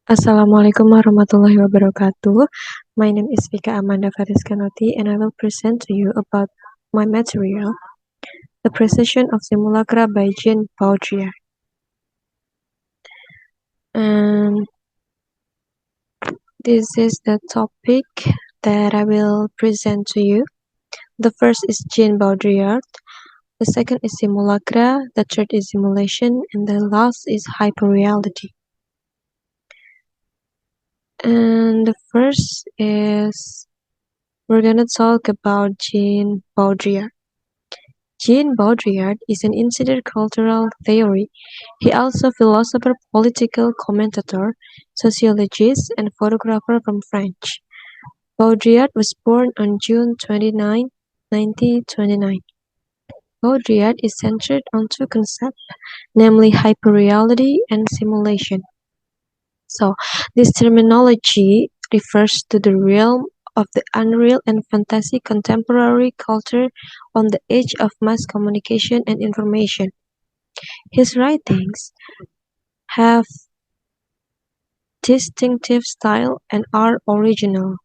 Assalamualaikum warahmatullahi wabarakatuh. My name is Fika Fariska Noti, and I will present to you about my material, The Precession of Simulacra by Jean Baudrillard. And this is the topic that I will present to you. The first is Jean Baudrillard, the second is Simulacra, the third is simulation, and the last is hyperreality. And the first is we're gonna talk about Jean Baudrillard. Jean Baudrillard is an insider cultural theory. He also philosopher, political commentator, sociologist, and photographer from France. Baudrillard was born on June 29, 1929. Baudrillard is centered on two concepts, namely hyperreality and simulation. So, this terminology refers to the realm of the unreal and fantasy contemporary culture on the edge of mass communication and information. His writings have distinctive style and are original,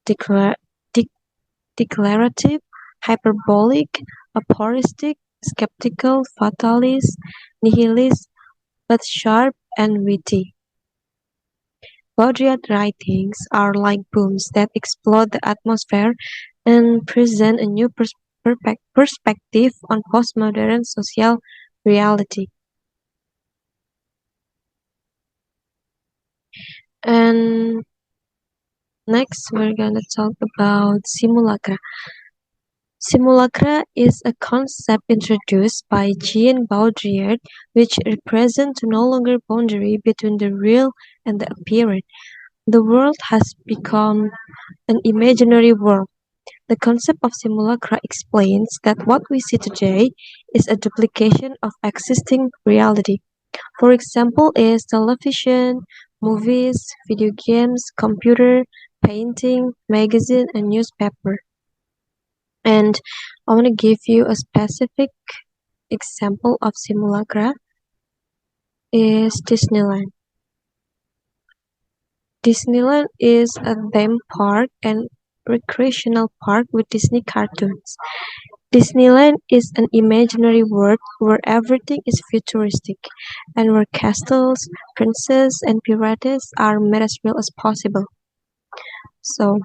declara- declarative, hyperbolic, aphoristic, skeptical, fatalist, nihilist, but sharp and witty. Baudrillard writings are like booms that explode the atmosphere and present a new perspective on postmodern social reality. And next, we're gonna talk about simulacra. Simulacra is a concept introduced by Jean Baudrillard which represents no longer boundary between the real and the apparent. The world has become an imaginary world. The concept of simulacra explains that what we see today is a duplication of existing reality. For example, is television, movies, video games, computer, painting, magazine, and newspaper. And I want to give you a specific example of simulacra is Disneyland. Disneyland is a theme park and recreational park with Disney cartoons. Disneyland is an imaginary world where everything is futuristic and where castles, princes, and pirates are made as real as possible. So,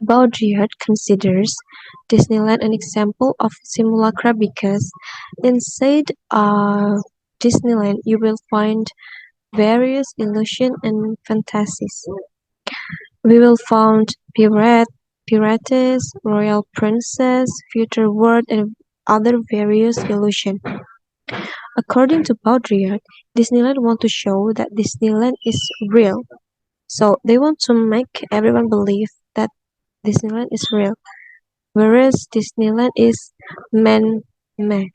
Baudrillard considers Disneyland an example of simulacra because inside Disneyland you will find various illusions and fantasies. We will find pirates, royal princess, future world, and other various illusions. According to Baudrillard, Disneyland want to show that Disneyland is real. So they want to make everyone believe that Disneyland is real, whereas Disneyland is man-made.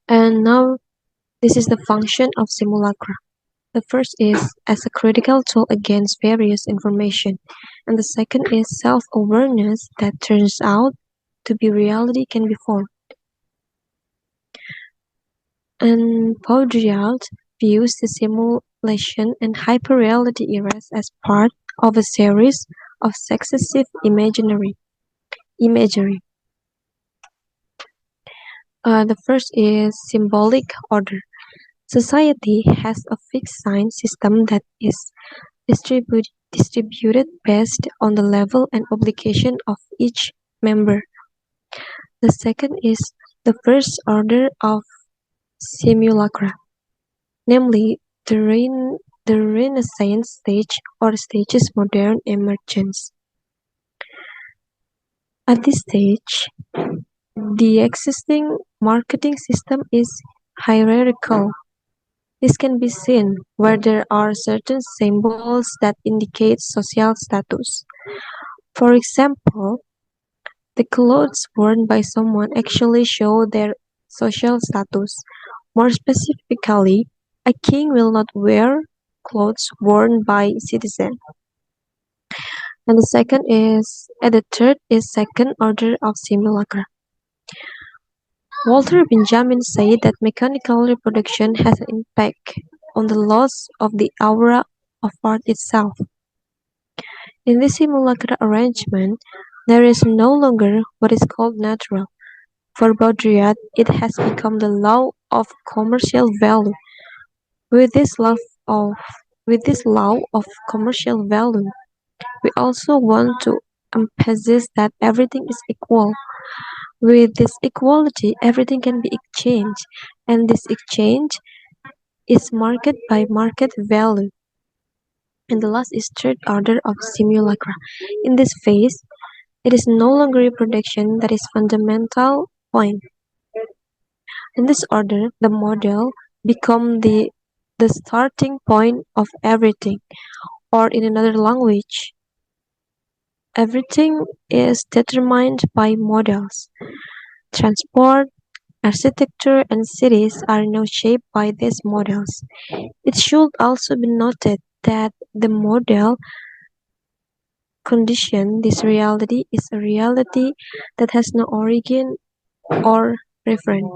And now this is the function of simulacra. The first is as a critical tool against various information, and the second is self-awareness that turns out to be reality can be formed. And Baudrillard views the simulation and hyperreality eras as part of a series of successive imagery. The first is symbolic order. Society has a fixed sign system that is distributed based on the level and obligation of each member. The second is the first order of simulacra, namely the Renaissance stage or stage's modern emergence. At this stage, the existing marketing system is hierarchical. This can be seen where there are certain symbols that indicate social status. For example, the clothes worn by someone actually show their social status. More specifically, a king will not wear clothes worn by citizens. And the third is second order of simulacra. Walter Benjamin said that mechanical reproduction has an impact on the loss of the aura of art itself. In this simulacra arrangement, there is no longer what is called natural. For Baudrillard, it has become the law of commercial value. With this love of with this law of commercial value, we also want to emphasize that everything is equal. With this equality, everything can be exchanged, and this exchange is market by market value. And the last is third order of simulacra. In this phase, it is no longer reproduction that is fundamental point. In this order, the model become the starting point of everything, or in another language, everything is determined by models. Transport, architecture, and cities are now shaped by these models. It should also be noted that the model condition this reality is a reality that has no origin or reference.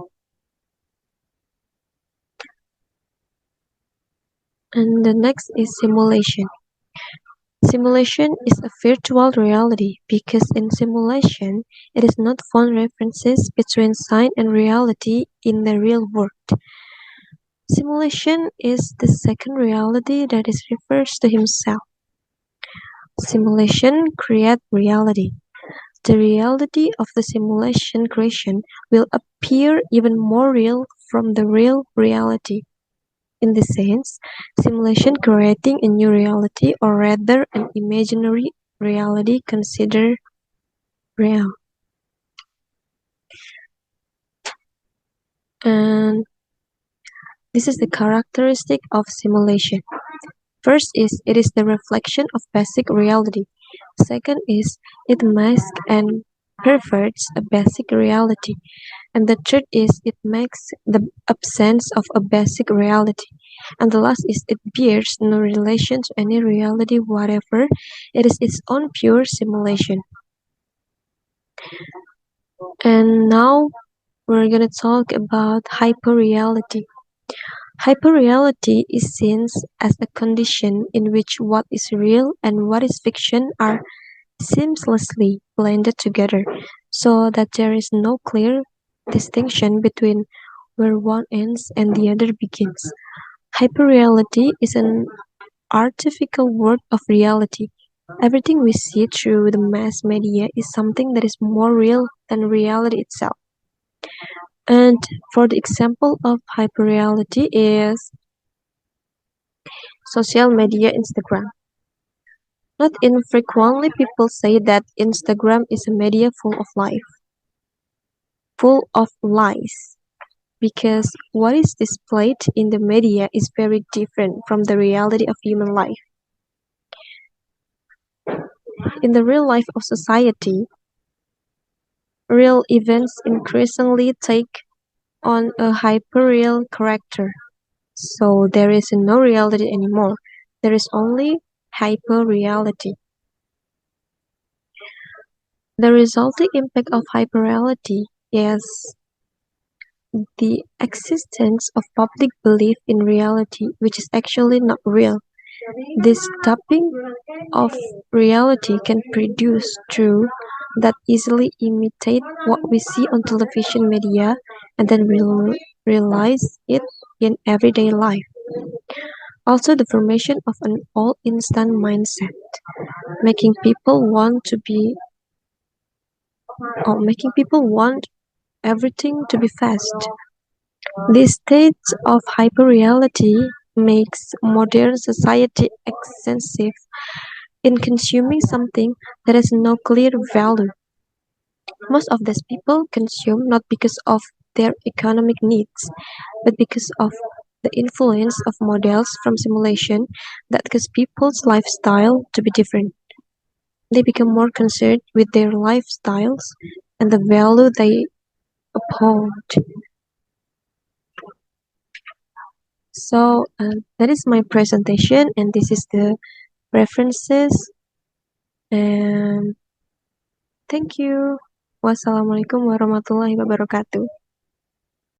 And the next is simulation. Simulation is a virtual reality because in simulation it is not found references between sign and reality in the real world. Simulation is the second reality that is refers to himself. Simulation creates reality. The reality of the simulation creation will appear even more real from the real reality. In this sense, simulation creating a new reality or rather an imaginary reality considered real. And this is the characteristic of simulation. First is it is the reflection of basic reality. Second is it masks and perverts a basic reality. And the third is it makes the absence of a basic reality. And the last is it bears no relation to any reality whatever. It is its own pure simulation. And now we're gonna talk about hyperreality. Hyperreality is seen as a condition in which what is real and what is fiction are seamlessly blended together, so that there is no clear distinction between where one ends and the other begins. Hyperreality is an artificial world of reality. Everything we see through the mass media is something that is more real than reality itself. And for the example of hyperreality is social media Instagram. Not infrequently people say that Instagram is a media full of lies, because what is displayed in the media is very different from the reality of human life. In the real life of society, real events increasingly take on a hyperreal character. So there is no reality anymore. There is only hyperreality. The resulting impact of hyperreality is the existence of public belief in reality, which is actually not real. This tapping of reality can produce truth that easily imitate what we see on television media and then realize it in everyday life. Also, the formation of an all-instant mindset, making people want to be, or making people want everything to be fast. This state of hyperreality makes modern society excessive in consuming something that has no clear value. Most of these people consume not because of their economic needs, but because of the influence of models from simulation that cause people's lifestyle to be different. They become more concerned with their lifestyles and the value they uphold. So that is my presentation, and this is the references. And thank you. Wassalamualaikum warahmatullahi wabarakatuh.